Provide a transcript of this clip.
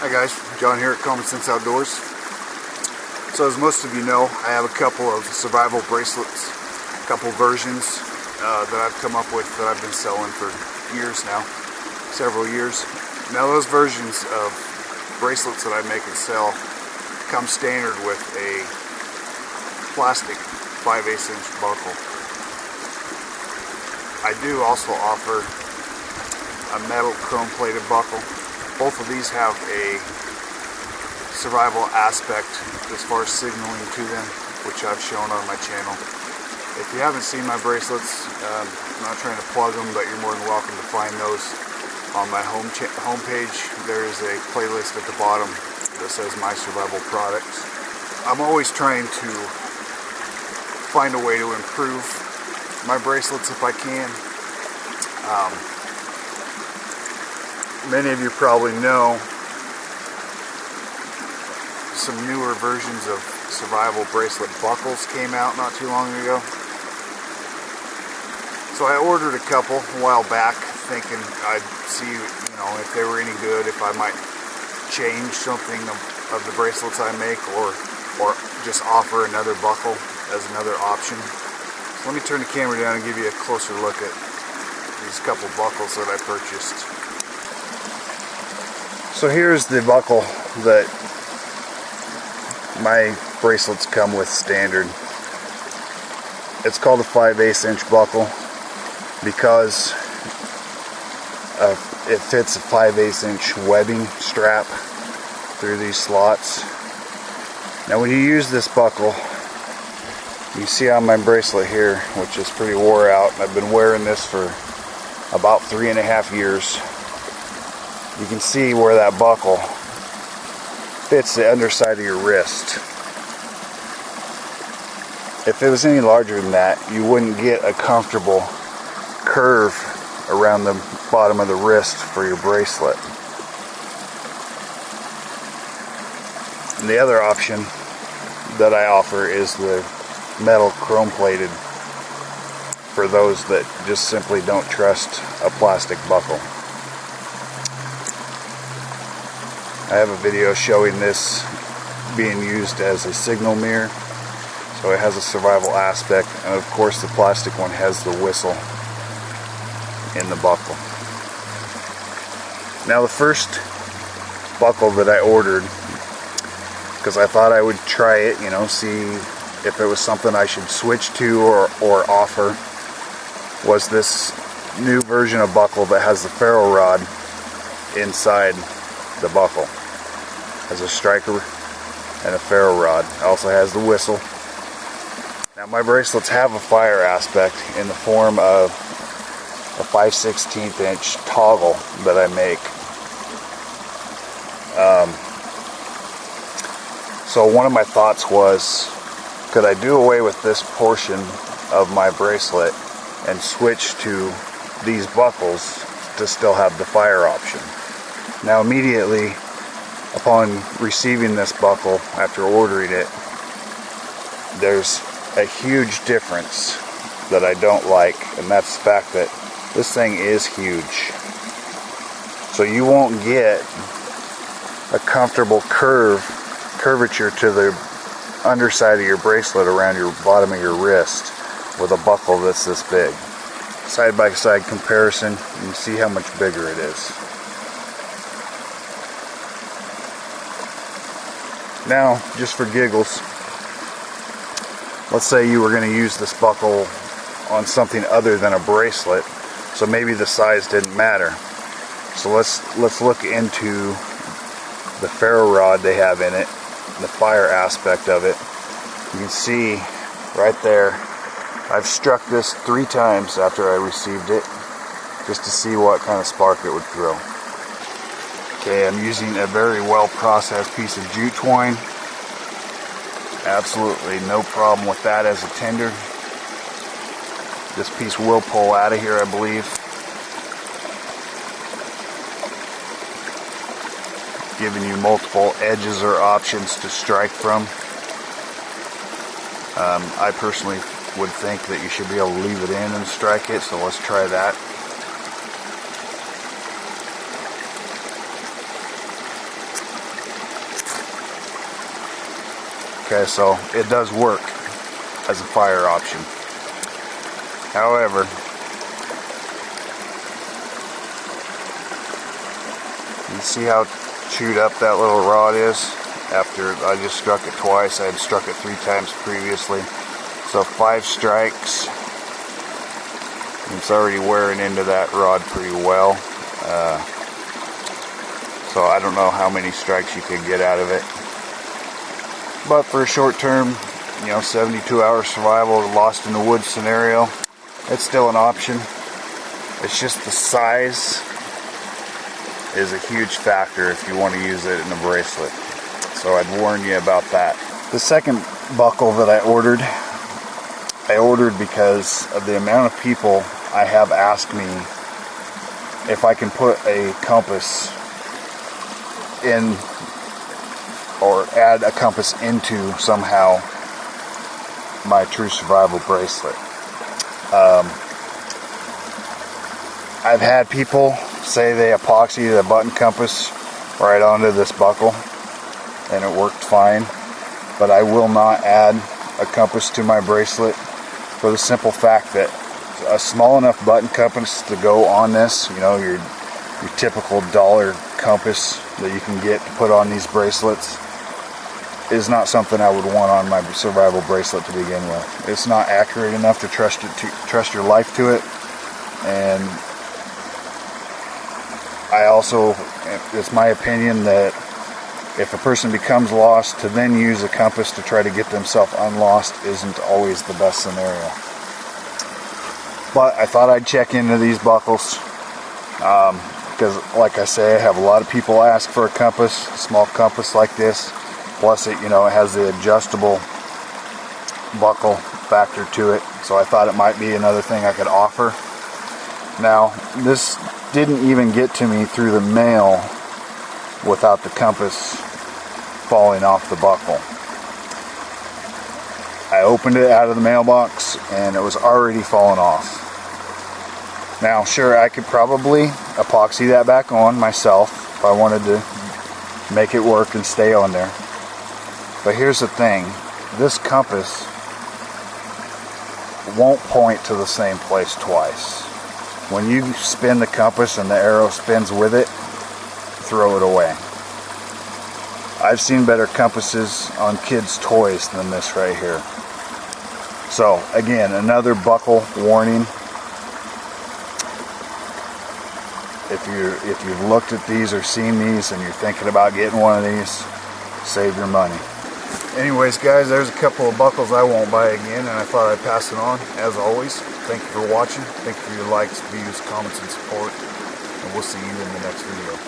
Hi guys, John here at Common Sense Outdoors. So as most of you know, I have a couple of survival bracelets, a couple versions that I've come up with that I've been selling for years now, several years. Now those versions of bracelets that I make and sell come standard with a plastic 5/8 inch buckle. I do also offer a metal chrome plated buckle. Both of these have a survival aspect as far as signaling to them, which I've shown on my channel. If you haven't seen my bracelets, I'm not trying to plug them, but you're more than welcome to find those on my homepage. There is a playlist at the bottom that says My Survival Products. I'm always trying to find a way to improve my bracelets if I can. Many of you probably know some newer versions of survival bracelet buckles came out not too long ago. So I ordered a couple a while back, thinking I'd see, if they were any good, if I might change something of the bracelets I make, or just offer another buckle as another option. So let me turn the camera down and give you a closer look at these couple buckles that I purchased. So here's the buckle that my bracelets come with standard. It's called a 5/8 inch buckle because it fits a 5/8 inch webbing strap through these slots. Now when you use this buckle, you see on my bracelet here, which is pretty wore out, and I've been wearing this for about 3.5 years. You can see where that buckle fits the underside of your wrist. If it was any larger than that, you wouldn't get a comfortable curve around the bottom of the wrist for your bracelet. And the other option that I offer is the metal chrome plated for those that just simply don't trust a plastic buckle. I have a video showing this being used as a signal mirror, so it has a survival aspect, and of course the plastic one has the whistle in the buckle. Now the first buckle that I ordered, because I thought I would try it, see if it was something I should switch to or offer, was this new version of buckle that has the ferro rod inside the buckle. Has a striker and a ferro rod. It also has the whistle. Now my bracelets have a fire aspect in the form of a 5/16 inch toggle that I make. So one of my thoughts was, could I do away with this portion of my bracelet and switch to these buckles to still have the fire option? Now immediately upon receiving this buckle, after ordering it, there's a huge difference that I don't like, and that's the fact that this thing is huge. So you won't get a comfortable curvature to the underside of your bracelet around your bottom of your wrist with a buckle that's this big. Side by side comparison, you can see how much bigger it is. Now, just for giggles, let's say you were going to use this buckle on something other than a bracelet, so maybe the size didn't matter. So let's look into the ferro rod they have in it, the fire aspect of it. You can see right there, I've struck this 3 times after I received it, just to see what kind of spark it would throw. Okay, I'm using a very well processed piece of jute twine. Absolutely no problem with that as a tinder. This piece will pull out of here, I believe. Giving you multiple edges or options to strike from. I personally would think that you should be able to leave it in and strike it, so let's try that. Okay, so it does work as a fire option. However, you see how chewed up that little rod is? After I just struck it twice, I had struck it 3 times previously. So 5 strikes. It's already wearing into that rod pretty well. So I don't know how many strikes you could get out of it. But for a short term, 72-hour survival, lost in the woods scenario, it's still an option. It's just the size is a huge factor if you want to use it in a bracelet. So I'd warn you about that. The second buckle that I ordered because of the amount of people I have asked me if I can put a compass in or add a compass into somehow my True Survival bracelet. I've had people say they epoxied a button compass right onto this buckle and it worked fine, but I will not add a compass to my bracelet for the simple fact that a small enough button compass to go on this, your typical dollar compass that you can get to put on these bracelets, is not something I would want on my survival bracelet to begin with. It's not accurate enough to trust your life to it, and I also, it's my opinion that if a person becomes lost, to then use a compass to try to get themselves unlost isn't always the best scenario. But I thought I'd check into these buckles because, like I say, I have a lot of people ask for a compass, a small compass like this. Plus, it has the adjustable buckle factor to it, so I thought it might be another thing I could offer. Now, this didn't even get to me through the mail without the compass falling off the buckle. I opened it out of the mailbox and it was already falling off. Now, sure, I could probably epoxy that back on myself if I wanted to make it work and stay on there. But here's the thing, this compass won't point to the same place twice. When you spin the compass and the arrow spins with it, throw it away. I've seen better compasses on kids' toys than this right here. So again, another buckle warning. If you've looked at these or seen these and you're thinking about getting one of these, save your money. Anyways, guys, there's a couple of buckles I won't buy again, and I thought I'd pass it on. As always, thank you for watching. Thank you for your likes, views, comments, and support. And we'll see you in the next video.